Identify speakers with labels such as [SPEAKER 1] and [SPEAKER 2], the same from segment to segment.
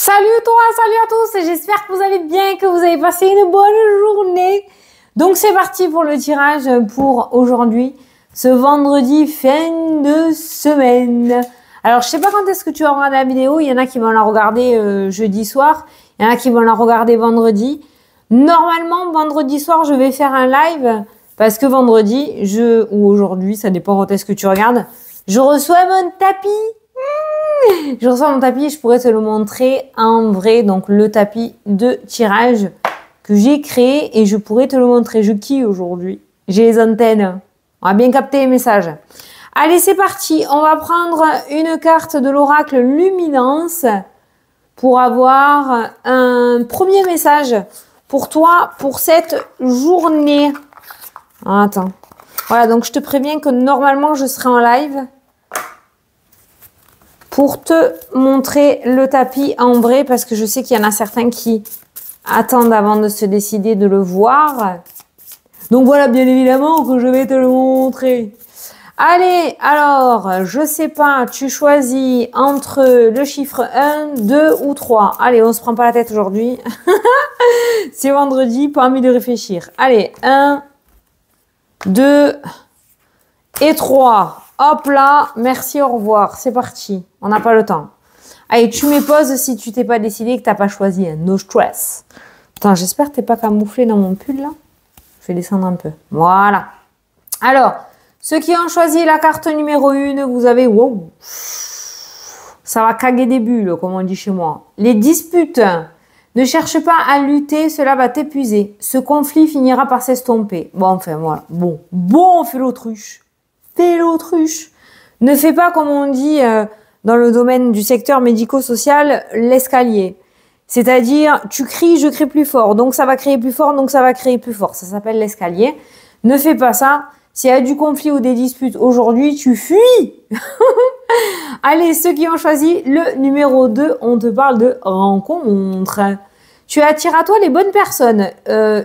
[SPEAKER 1] Salut toi, salut à tous, j'espère que vous allez bien, que vous avez passé une bonne journée. Donc c'est parti pour le tirage pour aujourd'hui, ce vendredi fin de semaine. Alors je sais pas quand est-ce que tu vas regarder la vidéo, il y en a qui vont la regarder jeudi soir, il y en a qui vont la regarder vendredi. Normalement vendredi soir je vais faire un live parce que vendredi, ou aujourd'hui, ça dépend quand est-ce que tu regardes, je reçois mon tapis. Je reçois mon tapis et je pourrais te le montrer en vrai. Donc le tapis de tirage que j'ai créé et je pourrais te le montrer. Je kiffe aujourd'hui. J'ai les antennes. On a bien capté les messages. Allez, c'est parti. On va prendre une carte de l'oracle Luminance pour avoir un premier message pour toi pour cette journée. Attends. Voilà, donc je te préviens que normalement je serai en live pour te montrer le tapis en vrai, parce que je sais qu'il y en a certains qui attendent avant de se décider de le voir. Donc voilà, bien évidemment que je vais te le montrer. Allez, alors, je sais pas, tu choisis entre le chiffre 1, 2 ou 3. Allez, on se prend pas la tête aujourd'hui. C'est vendredi, pas envie de réfléchir. Allez, 1, 2 et 3. Hop là, merci, au revoir. C'est parti. On n'a pas le temps. Allez, tu mets pause si tu t'es pas décidé et que t'as pas choisi. Hein. No stress. Attends, j'espère que t'es pas camouflé dans mon pull là. Je vais descendre un peu. Voilà. Alors, ceux qui ont choisi la carte numéro 1, vous avez... Wow. Ça va caguer des bulles, comme on dit chez moi. Les disputes. Ne cherche pas à lutter, cela va t'épuiser. Ce conflit finira par s'estomper. Bon, enfin, voilà. Bon, on fait l'autruche. L'autruche. Ne fais pas, comme on dit dans le domaine du secteur médico-social, l'escalier. C'est-à-dire, tu cries, je crie plus fort, donc ça va crier plus fort, donc ça va crier plus fort. Ça s'appelle l'escalier. Ne fais pas ça. S'il y a du conflit ou des disputes aujourd'hui, tu fuis. Allez, ceux qui ont choisi le numéro 2, on te parle de rencontre. Tu attires à toi les bonnes personnes.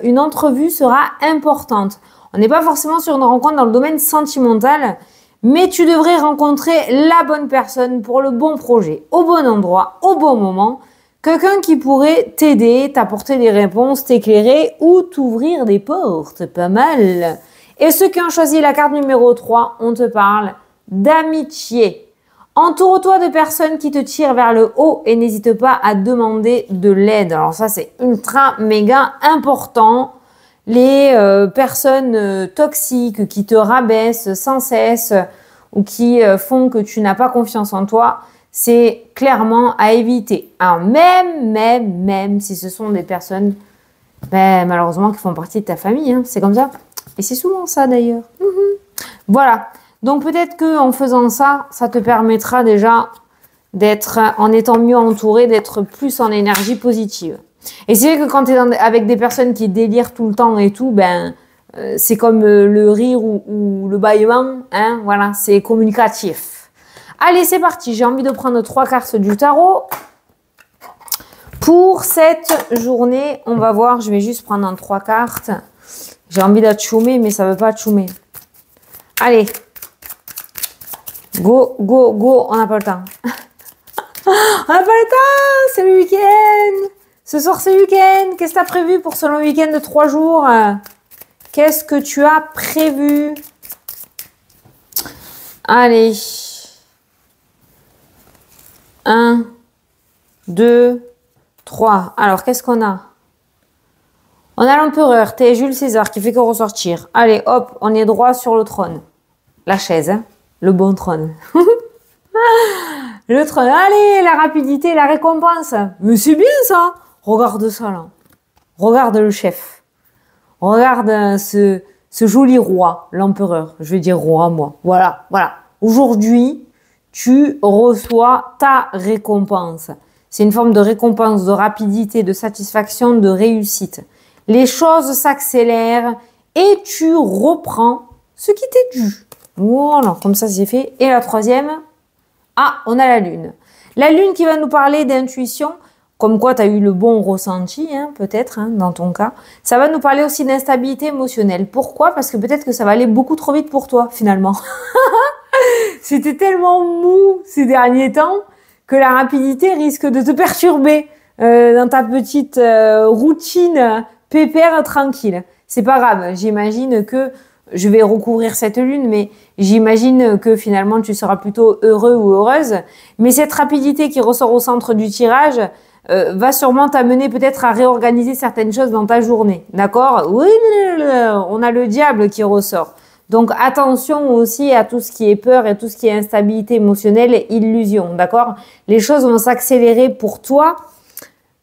[SPEAKER 1] Une entrevue sera importante. On n'est pas forcément sur une rencontre dans le domaine sentimental, mais tu devrais rencontrer la bonne personne pour le bon projet, au bon endroit, au bon moment. Quelqu'un qui pourrait t'aider, t'apporter des réponses, t'éclairer ou t'ouvrir des portes. Pas mal. Et ceux qui ont choisi la carte numéro 3, on te parle d'amitié. Entoure-toi de personnes qui te tirent vers le haut et n'hésite pas à demander de l'aide. Alors ça, c'est ultra méga important. Les personnes toxiques qui te rabaissent sans cesse ou qui font que tu n'as pas confiance en toi, c'est clairement à éviter. Alors même si ce sont des personnes malheureusement qui font partie de ta famille, hein, c'est comme ça. Et c'est souvent ça d'ailleurs. Voilà. Donc peut-être qu'en faisant ça, ça te permettra déjà d'être, en étant mieux entouré, d'être plus en énergie positive. Et c'est vrai que quand tu es avec des personnes qui délirent tout le temps et tout, c'est comme le rire ou le bâillement, hein, voilà, c'est communicatif. Allez, c'est parti, j'ai envie de prendre 3 cartes du tarot. Pour cette journée, on va voir, je vais juste prendre 3 cartes. J'ai envie d'atchoumer, mais ça veut pas atchoumer. Allez, go, on n'a pas le temps. On n'a pas le temps, c'est le week-end. Ce soir, c'est le week-end. Qu'est-ce que tu as prévu pour ce long week-end de 3 jours? Qu'est-ce que tu as prévu? Allez. 1, 2, 3. Alors, qu'est-ce qu'on a? On a l'empereur, t'es Jules César, qui fait que ressortir. Allez, hop, on est droit sur le trône. La chaise, hein? Le bon trône. Le trône. Allez, la rapidité, la récompense. Mais c'est bien ça. Regarde ça là. Regarde le chef. Regarde ce joli roi, l'empereur. Je vais dire roi, moi. Voilà. Aujourd'hui, tu reçois ta récompense. C'est une forme de récompense, de rapidité, de satisfaction, de réussite. Les choses s'accélèrent et tu reprends ce qui t'est dû. Voilà, comme ça c'est fait. Et la troisième, on a la lune. La lune qui va nous parler d'intuition. Comme quoi, tu as eu le bon ressenti, hein, peut-être, hein, dans ton cas. Ça va nous parler aussi d'instabilité émotionnelle. Pourquoi? Parce que peut-être que ça va aller beaucoup trop vite pour toi, finalement. C'était tellement mou ces derniers temps que la rapidité risque de te perturber dans ta petite routine pépère tranquille. C'est pas grave, j'imagine que je vais recouvrir cette lune, mais j'imagine que finalement tu seras plutôt heureux ou heureuse. Mais cette rapidité qui ressort au centre du tirage va sûrement t'amener peut-être à réorganiser certaines choses dans ta journée. D'accord? Oui, on a le diable qui ressort. Donc attention aussi à tout ce qui est peur et tout ce qui est instabilité émotionnelle et illusion. D'accord? Les choses vont s'accélérer pour toi.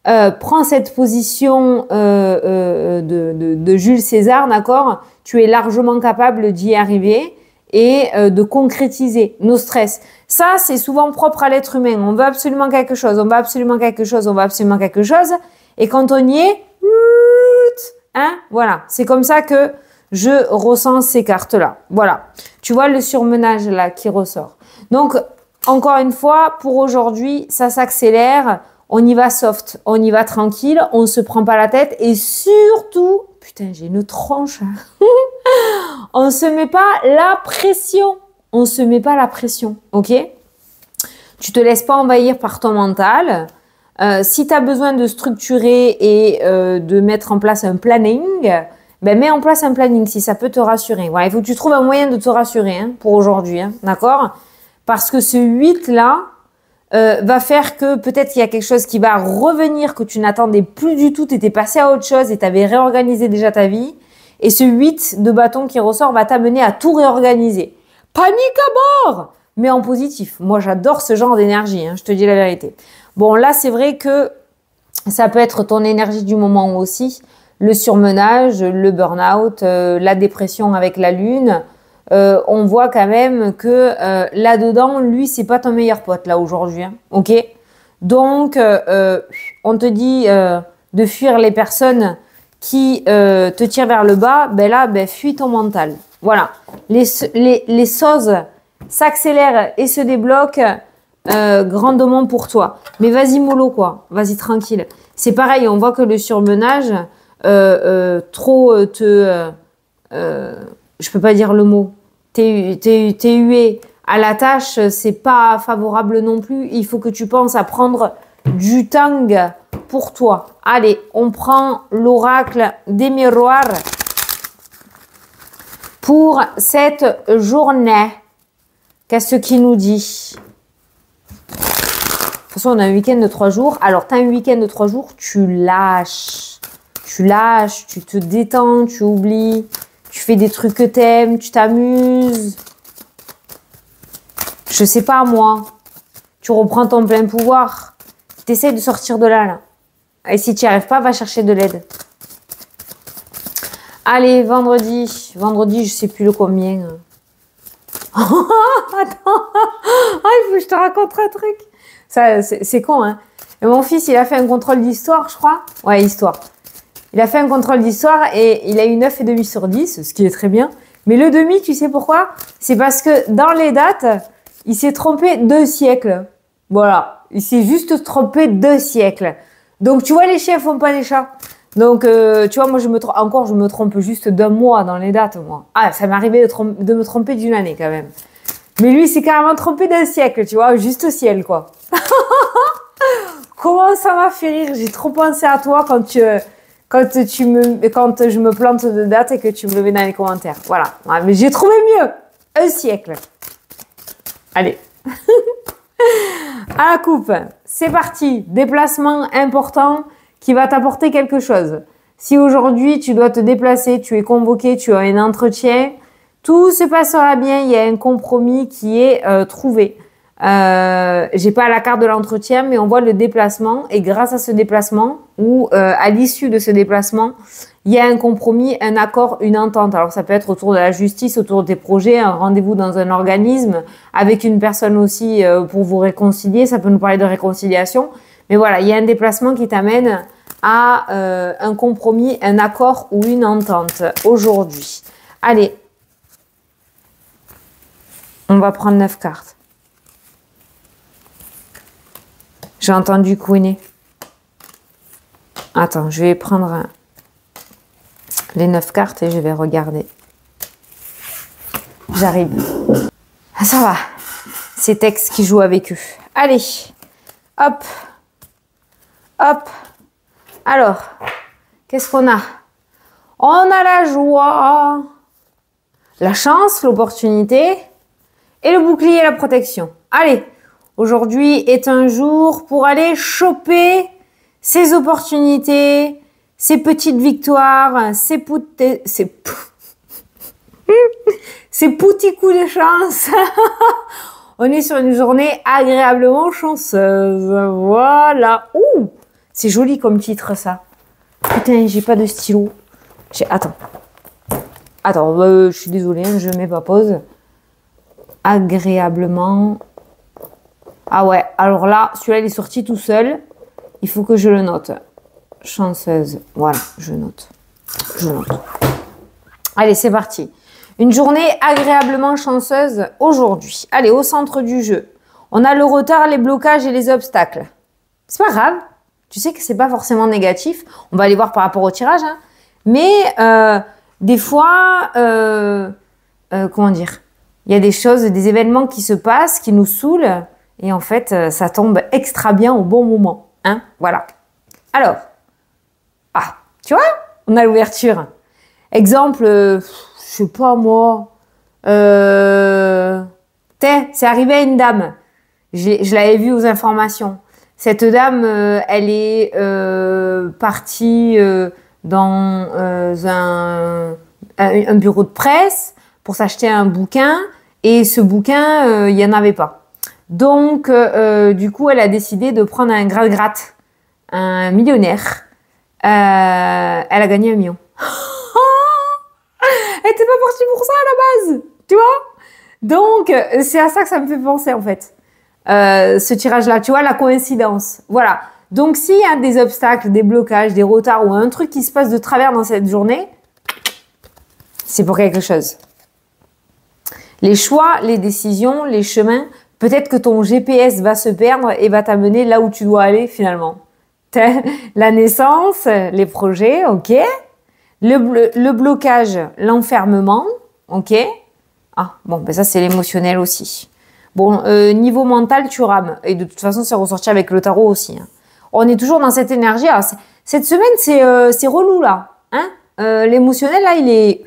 [SPEAKER 1] Prends cette position de Jules César, d'accord? Tu es largement capable d'y arriver et de concrétiser nos stress. Ça, c'est souvent propre à l'être humain. On veut absolument quelque chose, on veut absolument quelque chose, on veut absolument quelque chose. Et quand on y est, hein, voilà. C'est comme ça que je ressens ces cartes-là. Voilà. Tu vois le surmenage là qui ressort. Donc, encore une fois, pour aujourd'hui, ça s'accélère. On y va soft, on y va tranquille, on se prend pas la tête et surtout, putain, j'ai une tronche. On se met pas la pression. On se met pas la pression, ok? Tu te laisses pas envahir par ton mental. Si tu as besoin de structurer et de mettre en place un planning, ben mets en place un planning si ça peut te rassurer. Voilà, il faut que tu trouves un moyen de te rassurer hein, pour aujourd'hui, hein, d'accord? Parce que ce 8 là va faire que peut-être qu'il y a quelque chose qui va revenir que tu n'attendais plus du tout, tu étais passé à autre chose et tu avais réorganisé déjà ta vie. Et ce 8 de bâton qui ressort va t'amener à tout réorganiser. Panique à bord! Mais en positif. Moi, j'adore ce genre d'énergie, hein, je te dis la vérité. Bon, là, c'est vrai que ça peut être ton énergie du moment aussi. Le surmenage, le burn-out, la dépression avec la lune. On voit quand même que là-dedans, lui, c'est pas ton meilleur pote, là, aujourd'hui. Hein, ok? Donc, on te dit de fuir les personnes qui te tirent vers le bas. Ben là, ben, fuis ton mental. Voilà. Les choses s'accélèrent et se débloquent grandement pour toi. Mais vas-y mollo, quoi. Vas-y tranquille. C'est pareil, on voit que le surmenage, trop te... je peux pas dire le mot. T'es hué à la tâche, c'est pas favorable non plus. Il faut que tu penses à prendre du temps pour toi. Allez, on prend l'oracle des miroirs pour cette journée. Qu'est-ce qu'il nous dit? De toute façon, on a un week-end de 3 jours. Alors, tu as un week-end de 3 jours, tu lâches. Tu lâches, tu te détends, tu oublies. Tu fais des trucs que t'aimes, tu t'amuses. Je sais pas, moi. Tu reprends ton plein pouvoir. Tu essaies de sortir de là. Et si tu n'y arrives pas, va chercher de l'aide. Allez, vendredi. Vendredi, je sais plus le combien. Attends. Il faut que je te raconte un truc. Ça, c'est con, hein. Et mon fils, il a fait un contrôle d'histoire, je crois. Ouais, histoire. Il a fait un contrôle d'histoire et il a eu 9,5 sur 10, ce qui est très bien. Mais le demi, tu sais pourquoi? C'est parce que dans les dates, il s'est trompé 2 siècles. Voilà. Il s'est juste trompé 2 siècles. Donc, tu vois, les chiens font pas les chats. Donc, tu vois, moi, je me trompe juste d'un mois dans les dates, moi. Ah, ça m'est arrivé de me tromper d'une année, quand même. Mais lui, il s'est carrément trompé d'un siècle, tu vois, juste au ciel, quoi. Comment ça m'a fait rire. J'ai trop pensé à toi quand je me plante de date et que tu me le mets dans les commentaires. Voilà. Ouais, mais j'ai trouvé mieux. Un siècle. Allez. À la coupe. C'est parti. Déplacement important qui va t'apporter quelque chose. Si aujourd'hui tu dois te déplacer, tu es convoqué, tu as un entretien, tout se passera bien. Il y a un compromis qui est trouvé. J'ai pas la carte de l'entretien, mais on voit le déplacement et grâce à ce déplacement ou à l'issue de ce déplacement, il y a un compromis, un accord, une entente. Alors ça peut être autour de la justice, autour des projets, un rendez-vous dans un organisme avec une personne aussi pour vous réconcilier. Ça peut nous parler de réconciliation, mais voilà, il y a un déplacement qui t'amène à un compromis, un accord ou une entente aujourd'hui. Allez, on va prendre 9 cartes. J'ai entendu couiner. Attends, je vais prendre les 9 cartes et je vais regarder. J'arrive. Ah, ça va. C'est Tex qui joue avec eux. Allez, Hop. Hop. Alors, qu'est-ce qu'on a? On a la joie, la chance, l'opportunité et le bouclier et la protection. Allez, aujourd'hui est un jour pour aller choper ces opportunités, ces petites victoires, ces petits coups de chance. On est sur une journée agréablement chanceuse. Voilà. Ouh, c'est joli comme titre, ça. Putain, j'ai pas de stylo. Attends. Attends, je suis désolée, je mets pas pause. Agréablement. Ah ouais, alors là, celui-là, il est sorti tout seul. Il faut que je le note. Chanceuse. Voilà, je note. Je note. Allez, c'est parti. Une journée agréablement chanceuse aujourd'hui. Allez, au centre du jeu. On a le retard, les blocages et les obstacles. C'est pas grave. Tu sais que c'est pas forcément négatif. On va aller voir par rapport au tirage. Hein. Mais des fois, comment dire, il y a des choses, des événements qui se passent, qui nous saoulent. Et en fait, ça tombe extra bien au bon moment. Hein, voilà. Alors, tu vois, on a l'ouverture. Exemple, je sais pas moi. C'est arrivé à une dame. Je l'avais vu aux informations. Cette dame, elle est partie dans un bureau de presse pour s'acheter un bouquin. Et ce bouquin, il n'y en avait pas. Donc, du coup, elle a décidé de prendre un gratte-gratte, un millionnaire. Elle a gagné 1 million. Elle était pas partie pour ça à la base, tu vois. Donc, c'est à ça que ça me fait penser, en fait. Ce tirage-là, tu vois, la coïncidence. Voilà. Donc, s'il y a des obstacles, des blocages, des retards ou un truc qui se passe de travers dans cette journée, c'est pour quelque chose. Les choix, les décisions, les chemins, peut-être que ton GPS va se perdre et va t'amener là où tu dois aller finalement. La naissance, les projets, ok. Le blocage, l'enfermement, ok. Ah, bon, ben ça c'est l'émotionnel aussi. Bon, niveau mental, tu rames. Et de toute façon, c'est ressorti avec le tarot aussi. Hein. On est toujours dans cette énergie. Alors, cette semaine, c'est relou là. Hein. L'émotionnel, là, il est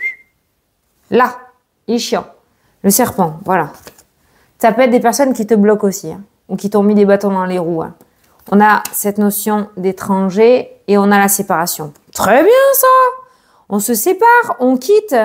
[SPEAKER 1] là. Il est chiant. Le serpent, voilà. Ça peut être des personnes qui te bloquent aussi, hein, ou qui t'ont mis des bâtons dans les roues. Hein. On a cette notion d'étranger et on a la séparation. Très bien ça. On se sépare, on quitte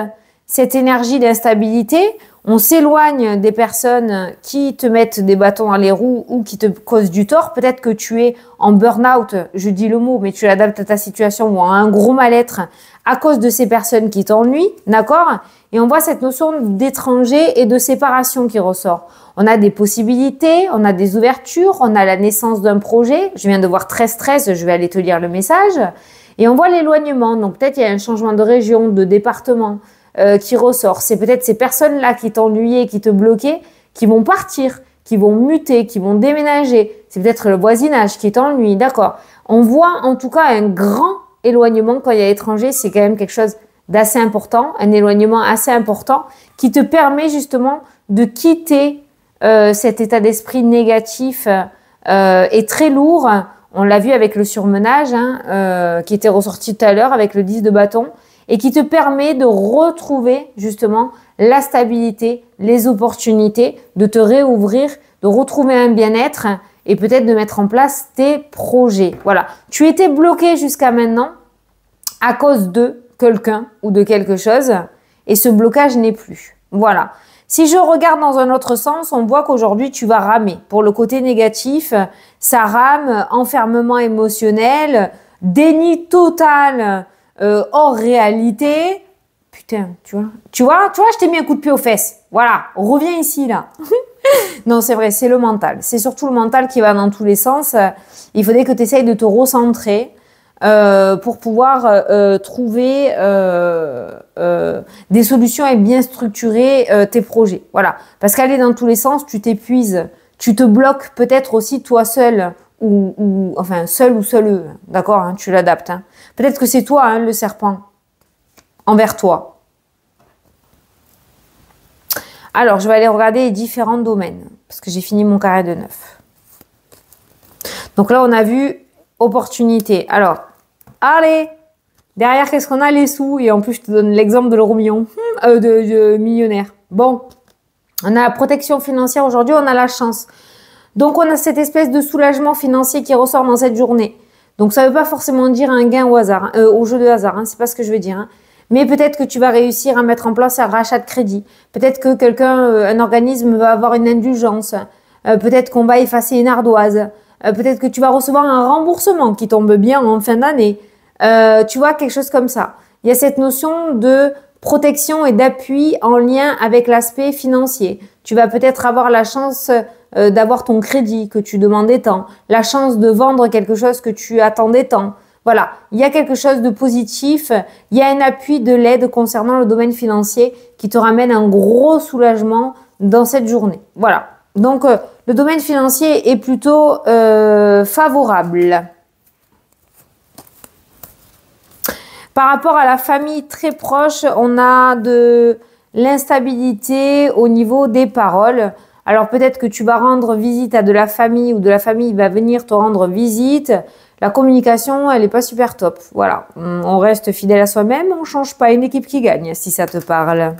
[SPEAKER 1] cette énergie d'instabilité, on s'éloigne des personnes qui te mettent des bâtons dans les roues ou qui te causent du tort. Peut-être que tu es en burn-out, je dis le mot, mais tu l'adaptes à ta situation ou à un gros mal-être à cause de ces personnes qui t'ennuient, d'accord? Et on voit cette notion d'étranger et de séparation qui ressort. On a des possibilités, on a des ouvertures, on a la naissance d'un projet. Je viens de voir 13-13, je vais aller te lire le message. Et on voit l'éloignement. Donc peut-être il y a un changement de région, de département qui ressort. C'est peut-être ces personnes-là qui t'ennuyaient, qui te bloquaient, qui vont partir, qui vont muter, qui vont déménager. C'est peut-être le voisinage qui t'ennuie, d'accord. On voit en tout cas un grand éloignement quand il y a étranger. C'est quand même quelque chose d'assez important, un éloignement assez important qui te permet justement de quitter cet état d'esprit négatif et très lourd. On l'a vu avec le surmenage hein, qui était ressorti tout à l'heure avec le 10 de bâton et qui te permet de retrouver justement la stabilité, les opportunités, de te réouvrir, de retrouver un bien-être et peut-être de mettre en place tes projets. Voilà, tu étais bloqué jusqu'à maintenant à cause de quelqu'un ou de quelque chose et ce blocage n'est plus. Voilà. Si je regarde dans un autre sens, on voit qu'aujourd'hui, tu vas ramer. Pour le côté négatif, ça rame, enfermement émotionnel, déni total hors réalité. Putain, tu vois, je t'ai mis un coup de pied aux fesses. Voilà, reviens ici, là. Non, c'est vrai, c'est le mental. C'est surtout le mental qui va dans tous les sens. Il faudrait que tu essayes de te recentrer pour pouvoir trouver des solutions et bien structurer tes projets. Voilà. Parce qu'aller dans tous les sens, tu t'épuises. Tu te bloques peut-être aussi toi seul ou enfin seul ou seule. D'accord, hein, tu l'adaptes. Hein. Peut-être que c'est toi, hein, le serpent, envers toi. Alors, je vais aller regarder les différents domaines parce que j'ai fini mon carré de 9. Donc là, on a vu opportunité. Alors, allez, derrière, qu'est-ce qu'on a? Les sous. Et en plus, je te donne l'exemple de l'euro million, de millionnaire. Bon, on a la protection financière aujourd'hui, on a la chance. Donc, on a cette espèce de soulagement financier qui ressort dans cette journée. Donc, ça ne veut pas forcément dire un gain au hasard, au jeu de hasard. C'est pas ce que je veux dire. Hein. Mais peut-être que tu vas réussir à mettre en place un rachat de crédit. Peut-être que quelqu'un, un organisme va avoir une indulgence. Peut-être qu'on va effacer une ardoise. Peut-être que tu vas recevoir un remboursement qui tombe bien en fin d'année. Tu vois, quelque chose comme ça. Il y a cette notion de protection et d'appui en lien avec l'aspect financier. Tu vas peut-être avoir la chance d'avoir ton crédit que tu demandais tant, la chance de vendre quelque chose que tu attendais tant. Voilà, il y a quelque chose de positif, il y a un appui de l'aide concernant le domaine financier qui te ramène un gros soulagement dans cette journée. Voilà, donc le domaine financier est plutôt favorable. Par rapport à la famille très proche, on a de l'instabilité au niveau des paroles. Alors peut-être que tu vas rendre visite à de la famille ou de la famille va venir te rendre visite. La communication, elle n'est pas super top. Voilà, on reste fidèle à soi-même, on ne change pas une équipe qui gagne, si ça te parle.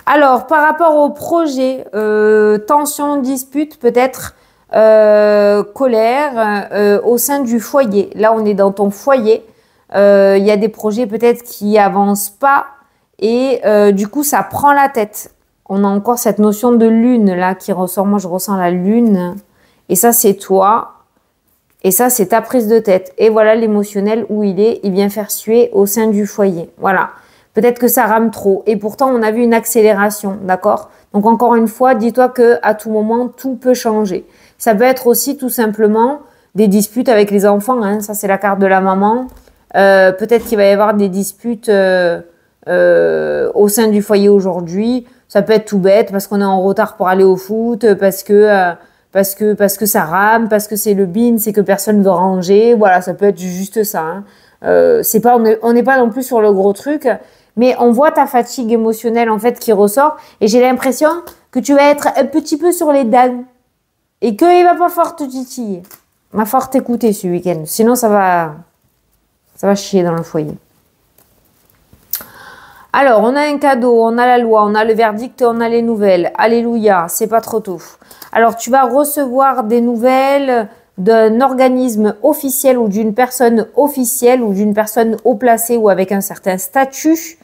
[SPEAKER 1] Alors, par rapport au projet, tension, dispute, peut-être colère au sein du foyer. Là, on est dans ton foyer. Il y a des projets peut-être qui avancent pas et du coup, ça prend la tête. On a encore cette notion de lune là qui ressort. Moi, je ressens la lune. Et ça, c'est toi. Et ça, c'est ta prise de tête. Et voilà l'émotionnel où il est. Il vient faire suer au sein du foyer. Voilà. Peut-être que ça rame trop. Et pourtant, on a vu une accélération. D'accord? Donc, encore une fois, dis-toi que à tout moment, tout peut changer. Ça peut être aussi tout simplement des disputes avec les enfants. Hein. Ça, c'est la carte de la maman. Peut-être qu'il va y avoir des disputes au sein du foyer aujourd'hui. Ça peut être tout bête parce qu'on est en retard pour aller au foot, parce que ça rame, parce que c'est le bin, c'est que personne veut ranger. Voilà, ça peut être juste ça. Hein. C'est pas, on n'est pas non plus sur le gros truc, mais on voit ta fatigue émotionnelle en fait qui ressort. Et j'ai l'impression que tu vas être un petit peu sur les dents et qu'il va pas fort te titiller. Il va fort t'écouter ce week-end. Sinon, ça va chier dans le foyer. Alors, on a un cadeau, on a la loi, on a le verdict, on a les nouvelles. Alléluia, c'est pas trop tôt. Alors, tu vas recevoir des nouvelles d'un organisme officiel ou d'une personne officielle ou d'une personne haut placée ou avec un certain statut,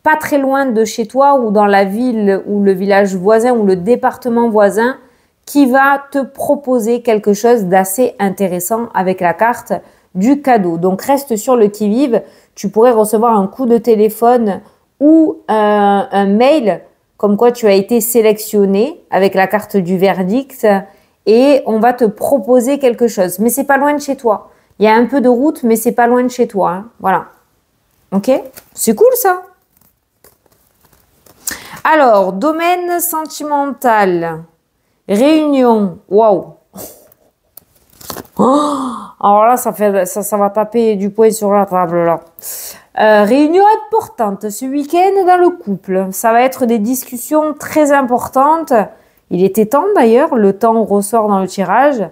[SPEAKER 1] pas très loin de chez toi ou dans la ville ou le village voisin ou le département voisin, qui va te proposer quelque chose d'assez intéressant avec la carte du cadeau. Donc, reste sur le qui-vive. Tu pourrais recevoir un coup de téléphone ou un mail comme quoi tu as été sélectionné avec la carte du verdict et on va te proposer quelque chose. Mais c'est pas loin de chez toi. Il y a un peu de route, mais c'est pas loin de chez toi. Hein. Voilà. Ok? C'est cool ça. Alors, domaine sentimental. Réunion. Waouh. Oh, alors là, ça va taper du poing sur la table là. Réunion importante ce week-end dans le couple. Ça va être des discussions très importantes. Il était temps d'ailleurs, le temps ressort dans le tirage.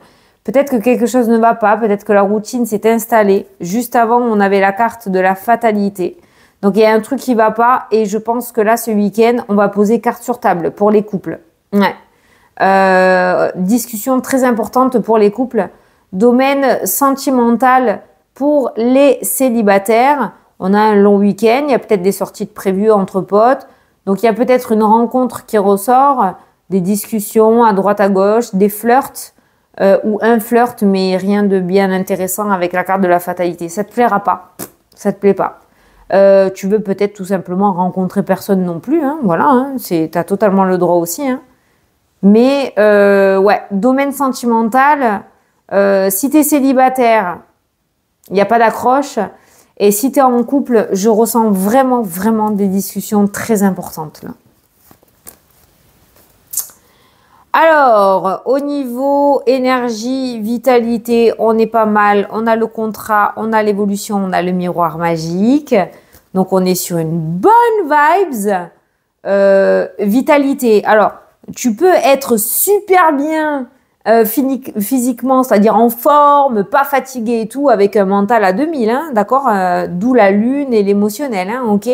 [SPEAKER 1] Peut-être que quelque chose ne va pas, peut-être que la routine s'est installée. Juste avant, on avait la carte de la fatalité. Donc il y a un truc qui va pas et je pense que là, ce week-end, on va poser carte sur table pour les couples. Ouais. Discussion très importante pour les couples. Domaine sentimental pour les célibataires. On a un long week-end, il y a peut-être des sorties de prévues entre potes. Donc, il y a peut-être une rencontre qui ressort, des discussions à droite à gauche, des flirts ou un flirt, mais rien de bien intéressant avec la carte de la fatalité. Ça te plaira pas. Ça te plaît pas. Tu veux peut-être tout simplement rencontrer personne non plus. Hein, voilà, hein, t'as totalement le droit aussi. Hein. Mais, ouais, domaine sentimental, si tu es célibataire, il n'y a pas d'accroche. Et si tu es en couple, je ressens vraiment, vraiment des discussions très importantes là. Alors, au niveau énergie, vitalité, on est pas mal. On a le contrat, on a l'évolution, on a le miroir magique. Donc, on est sur une bonne vibes. Vitalité. Alors, tu peux être super bien physiquement, c'est-à-dire en forme, pas fatigué et tout, avec un mental à 2000, hein, d'accord, d'où la lune et l'émotionnel, hein, ok.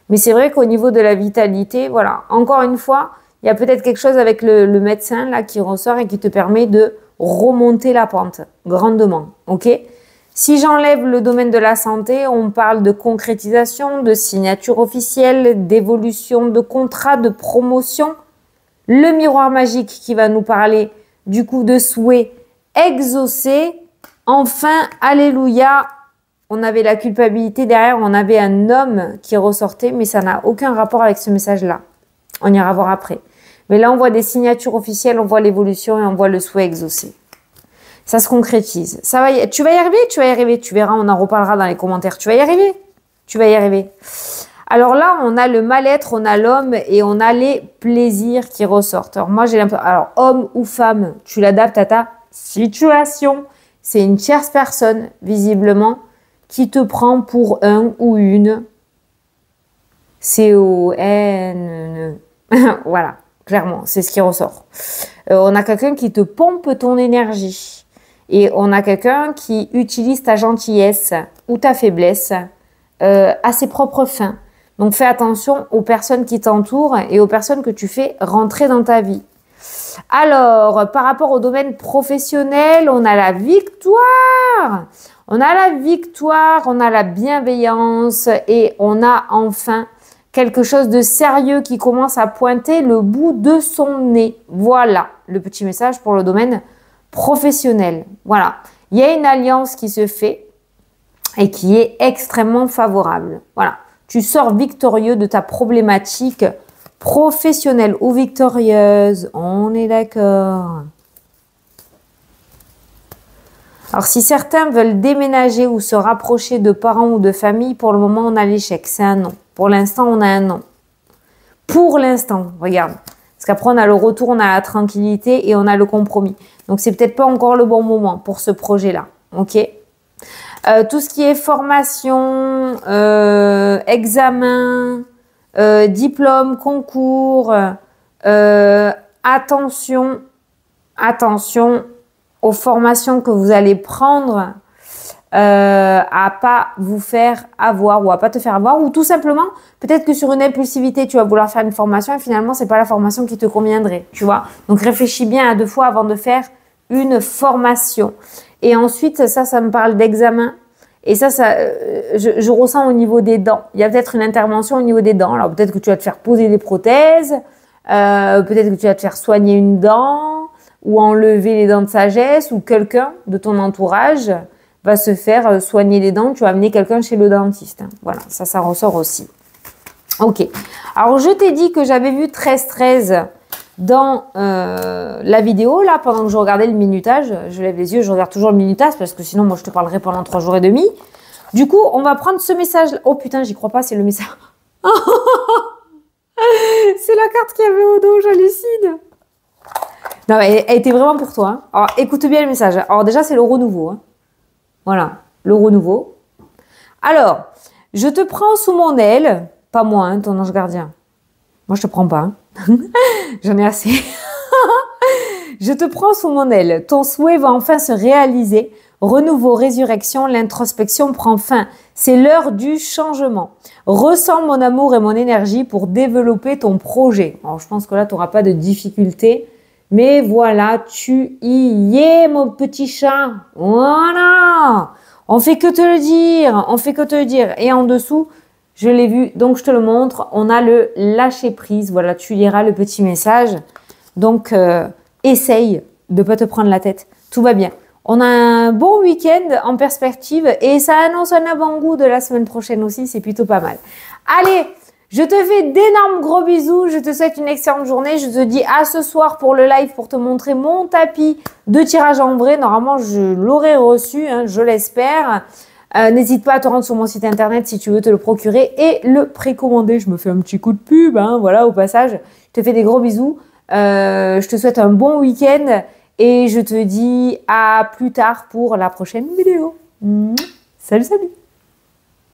[SPEAKER 1] Mais c'est vrai qu'au niveau de la vitalité, voilà, encore une fois, il y a peut-être quelque chose avec le médecin là qui ressort et qui te permet de remonter la pente grandement, ok. Si j'enlève le domaine de la santé, on parle de concrétisation, de signature officielle, d'évolution de contrat, de promotion. Le miroir magique qui va nous parler du coup de souhait exaucé. Enfin, alléluia, on avait la culpabilité derrière, on avait un homme qui ressortait, mais ça n'a aucun rapport avec ce message-là. On ira voir après. Mais là, on voit des signatures officielles, on voit l'évolution et on voit le souhait exaucé. Ça se concrétise. Ça va tu vas y arriver, tu vas y arriver. Tu verras, on en reparlera dans les commentaires. Tu vas y arriver, tu vas y arriver. Alors là, on a le mal-être, on a l'homme et on a les plaisirs qui ressortent. Alors moi, j'ai l'impression, alors homme ou femme, tu l'adaptes à ta situation. C'est une tierce personne, visiblement, qui te prend pour un ou une C-O-N. Voilà, clairement, c'est ce qui ressort. On a quelqu'un qui te pompe ton énergie. Et on a quelqu'un qui utilise ta gentillesse ou ta faiblesse à ses propres fins. Donc, fais attention aux personnes qui t'entourent et aux personnes que tu fais rentrer dans ta vie. Alors, par rapport au domaine professionnel, on a la victoire. On a la victoire, on a la bienveillance et on a enfin quelque chose de sérieux qui commence à pointer le bout de son nez. Voilà le petit message pour le domaine professionnel. Voilà. Il y a une alliance qui se fait et qui est extrêmement favorable. Voilà. Tu sors victorieux de ta problématique professionnelle ou victorieuse. On est d'accord. Alors, si certains veulent déménager ou se rapprocher de parents ou de famille, pour le moment, on a l'échec. C'est un non. Pour l'instant, on a un non. Pour l'instant, regarde. Parce qu'après, on a le retour, on a la tranquillité et on a le compromis. Donc, c'est peut-être pas encore le bon moment pour ce projet-là. OK ? Tout ce qui est formation, examen, diplôme, concours, attention aux formations que vous allez prendre à pas vous faire avoir ou à pas te faire avoir, ou tout simplement peut-être que sur une impulsivité tu vas vouloir faire une formation et finalement c'est pas la formation qui te conviendrait, tu vois. Donc réfléchis bien à 2 fois avant de faire une formation. Et ensuite ça me parle d'examen et ça je ressens au niveau des dents. Il y a peut-être une intervention au niveau des dents. Alors peut-être que tu vas te faire poser des prothèses, peut-être que tu vas te faire soigner une dent ou enlever les dents de sagesse, ou quelqu'un de ton entourage va se faire soigner les dents. Tu vas amener quelqu'un chez le dentiste. Voilà, ça ressort aussi. Ok. Alors, je t'ai dit que j'avais vu 13-13 dans la vidéo, là, pendant que je regardais le minutage. Je lève les yeux, je regarde toujours le minutage, parce que sinon, moi, je te parlerai pendant 3 jours et demi. Du coup, on va prendre ce message. Oh putain, j'y crois pas, c'est le message. C'est la carte qu'il y avait au dos, j'hallucine. Non, elle était vraiment pour toi. Hein. Alors, écoute bien le message. Alors, déjà, c'est le renouveau. Hein. Voilà, le renouveau. Alors, je te prends sous mon aile. Pas moi, hein, ton ange gardien. Moi, je te prends pas. Hein. J'en ai assez. Je te prends sous mon aile. Ton souhait va enfin se réaliser. Renouveau, résurrection, l'introspection prend fin. C'est l'heure du changement. Ressens mon amour et mon énergie pour développer ton projet. Alors, je pense que là, tu n'auras pas de difficulté. Mais voilà, tu y es, mon petit chat. Voilà. On fait que te le dire. On fait que te le dire. Et en dessous, je l'ai vu, donc je te le montre. On a le lâcher prise. Voilà, tu liras le petit message. Donc, essaye de ne pas te prendre la tête. Tout va bien. On a un bon week-end en perspective et ça annonce un avant-goût de la semaine prochaine aussi. C'est plutôt pas mal. Allez! Je te fais d'énormes gros bisous, je te souhaite une excellente journée. Je te dis à ce soir pour le live pour te montrer mon tapis de tirage en vrai. Normalement, je l'aurais reçu, hein, je l'espère. N'hésite pas à te rendre sur mon site internet si tu veux te le procurer et le précommander. Je me fais un petit coup de pub, hein, voilà, au passage. Je te fais des gros bisous. Je te souhaite un bon week-end et je te dis à plus tard pour la prochaine vidéo. Salut, salut!